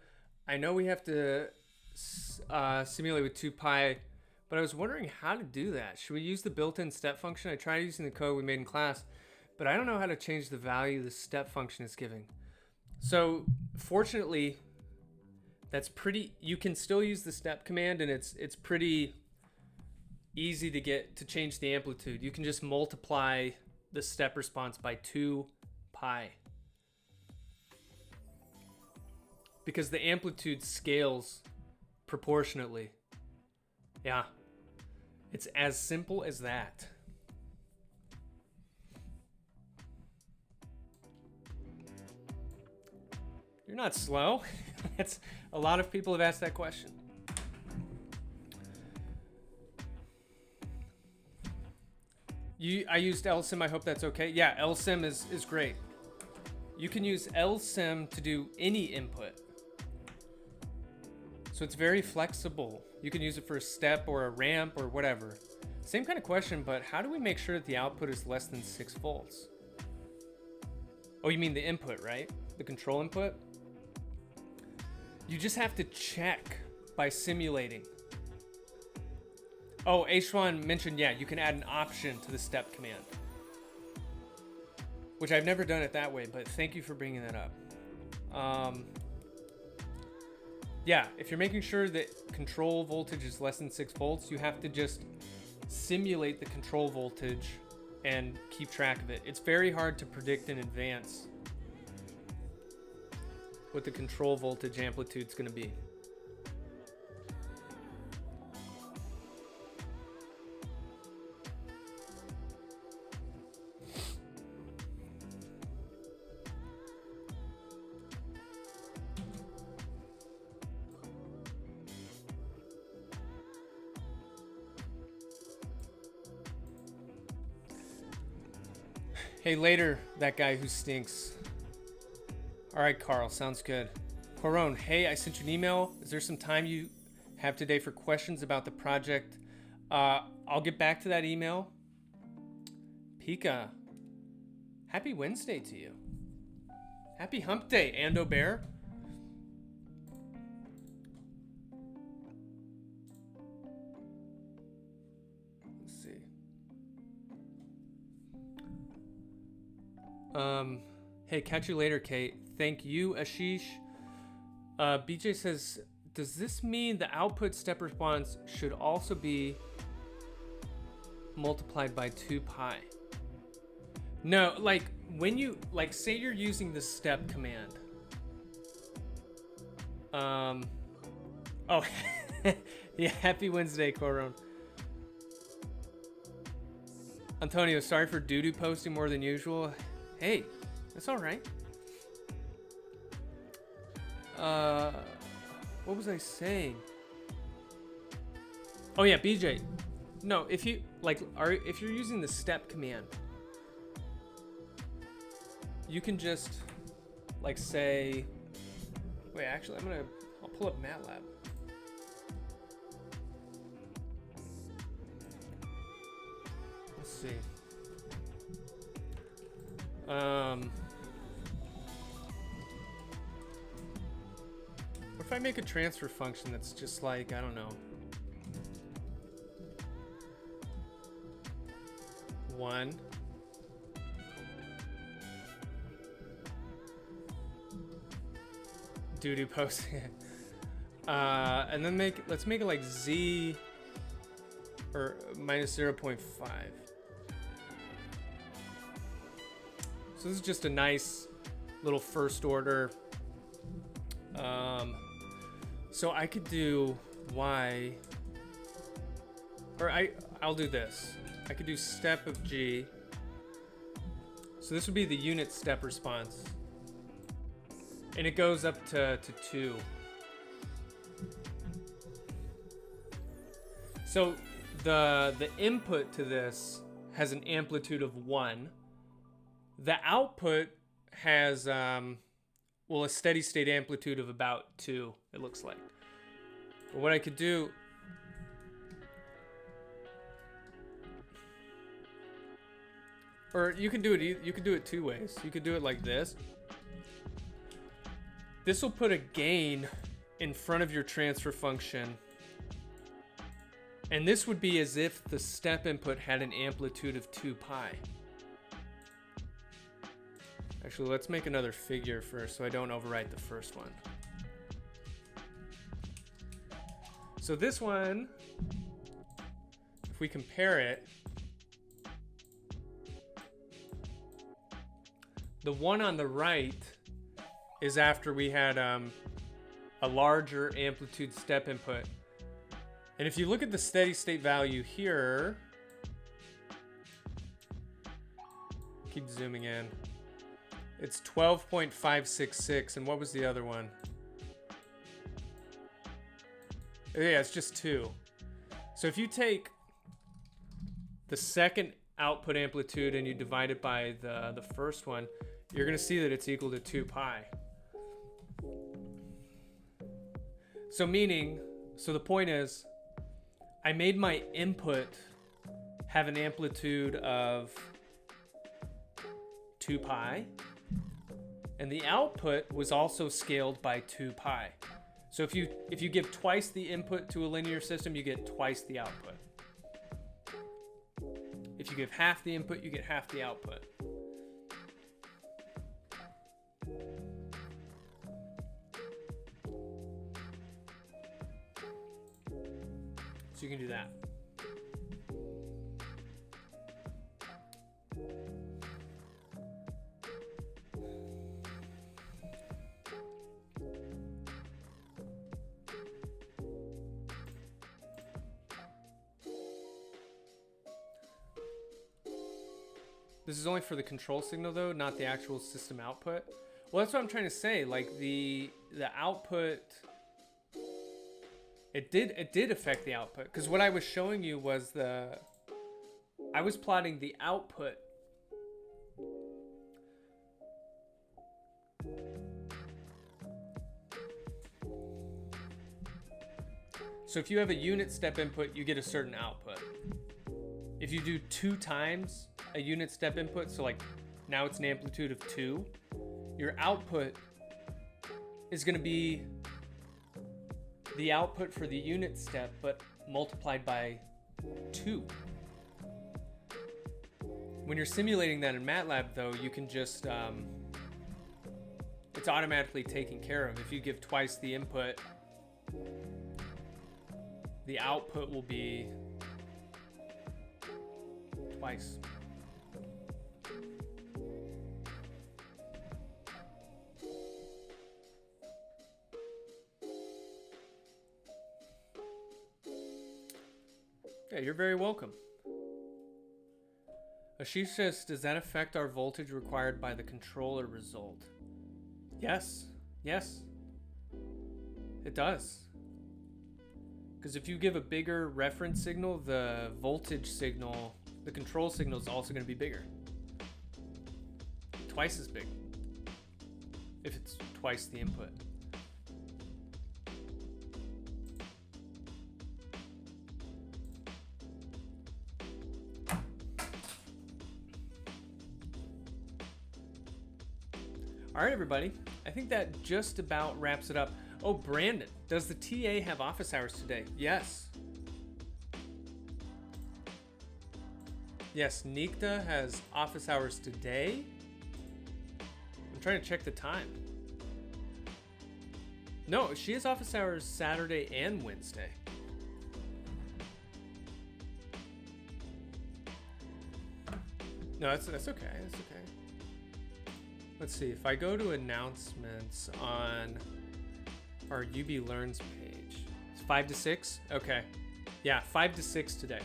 I know we have to simulate with 2pi, but I was wondering how to do that. Should we use the built-in step function? I tried using the code we made in class, but I don't know how to change the value the step function is giving. So fortunately, that's pretty, you can still use the step command, and it's pretty easy to change the amplitude. You can just multiply the step response by 2pi. Because the amplitude scales proportionately. Yeah. It's as simple as that. You're not slow. It's a lot of people have asked that question. I used LSIM. I hope that's okay. Yeah, LSIM is great. You can use LSIM to do any input. So it's very flexible. You can use it for a step or a ramp or whatever. Same kind of question, but how do we make sure that the output is less than 6 volts? Oh, you mean the input, right? The control input? You just have to check by simulating. Oh, Ashwan mentioned, yeah, you can add an option to the step command. Which I've never done it that way, but thank you for bringing that up. Yeah, if you're making sure that control voltage is less than 6 volts, you have to just simulate the control voltage and keep track of it. It's very hard to predict in advance what the control voltage amplitude is going to be. Hey, later, that guy who stinks. All right, Carl, sounds good. Coron, hey, I sent you an email. Is there some time you have today for questions about the project? I'll get back to that email. Pika, happy Wednesday to you. Happy hump day, Ando Bear. Let's see. Hey, catch you later, Kate. Thank you, Ashish. BJ says, does this mean the output step response should also be multiplied by 2pi? No, like when you, like say you're using the step command. Oh, yeah, happy Wednesday, Coron. Antonio, sorry for doo-doo posting more than usual. Hey, that's all right. What was I saying? Oh yeah, BJ. No, if you if you're using the step command, you can just like say, wait, actually, I'll pull up MATLAB. Let's see. What if I make a transfer function that's just like, I don't know, 1 doo-doo post. And then let's make it like Z or minus 0.5. So this is just a nice little first order. So I could do Y, or I'll do this. I could do step of G. So this would be the unit step response. And it goes up to 2. So the input to this has an amplitude of 1. The output has well, a steady state amplitude of about 2, it looks like. But what I could do, or you can do it 2 ways. You could do it like this. This will put a gain in front of your transfer function. And this would be as if the step input had an amplitude of 2 pi. Actually, let's make another figure first so I don't overwrite the first one. So this one, if we compare it, the one on the right is after we had a larger amplitude step input. And if you look at the steady state value here, keep zooming in, it's 12.566. And what was the other one? Yeah, it's just 2. So if you take the second output amplitude and you divide it by the first one, you're going to see that it's equal to 2 pi. So the point is, I made my input have an amplitude of 2 pi, and the output was also scaled by 2 pi. So if you give twice the input to a linear system, you get twice the output. If you give half the input, you get half the output. So you can do that. This is only for the control signal though, not the actual system output. Well, that's what I'm trying to say. Like the output, it did affect the output, because what I was showing you was I was plotting the output. So if you have a unit step input, you get a certain output. If you do 2 times a unit step input, so like now it's an amplitude of 2, your output is going to be the output for the unit step, but multiplied by 2. When you're simulating that in MATLAB though, you can just, it's automatically taken care of. If you give twice the input, the output will be twice. Yeah, you're very welcome. Ashish says, does that affect our voltage required by the controller result? Yes, it does. Because if you give a bigger reference signal, the voltage signal, the control signal is also going to be bigger. Twice as big. If it's twice the input. All right, everybody. I think that just about wraps it up. Oh, Brandon, does the TA have office hours today? Yes. Yes, Nikta has office hours today. I'm trying to check the time. No, she has office hours Saturday and Wednesday. No, that's okay. That's okay. Let's see. If I go to announcements on our UB Learns page, it's 5 to 6. Okay. Yeah, 5 to 6 today.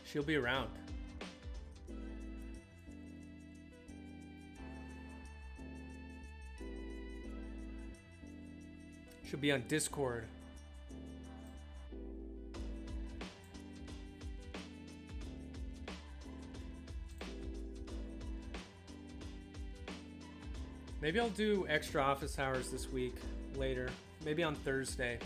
She'll be around. She'll be on Discord. Maybe I'll do extra office hours this week later. Maybe on Thursday.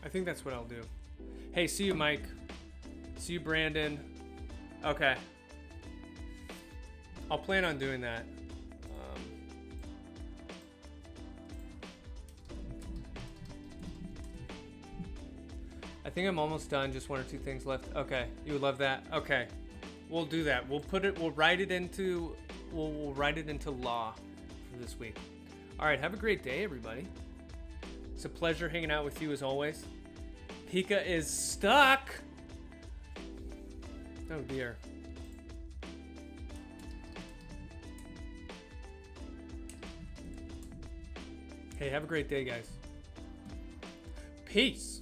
I think that's what I'll do. Hey, see you, Mike. See you, Brandon. Okay. I'll plan on doing that. I think I'm almost done. Just 1 or 2 things left. Okay, you would love that. Okay, we'll do that. We'll write it into law for this week. All right, have a great day, everybody. It's a pleasure hanging out with you as always. Pika is stuck. Oh dear. Hey, have a great day, guys. Peace.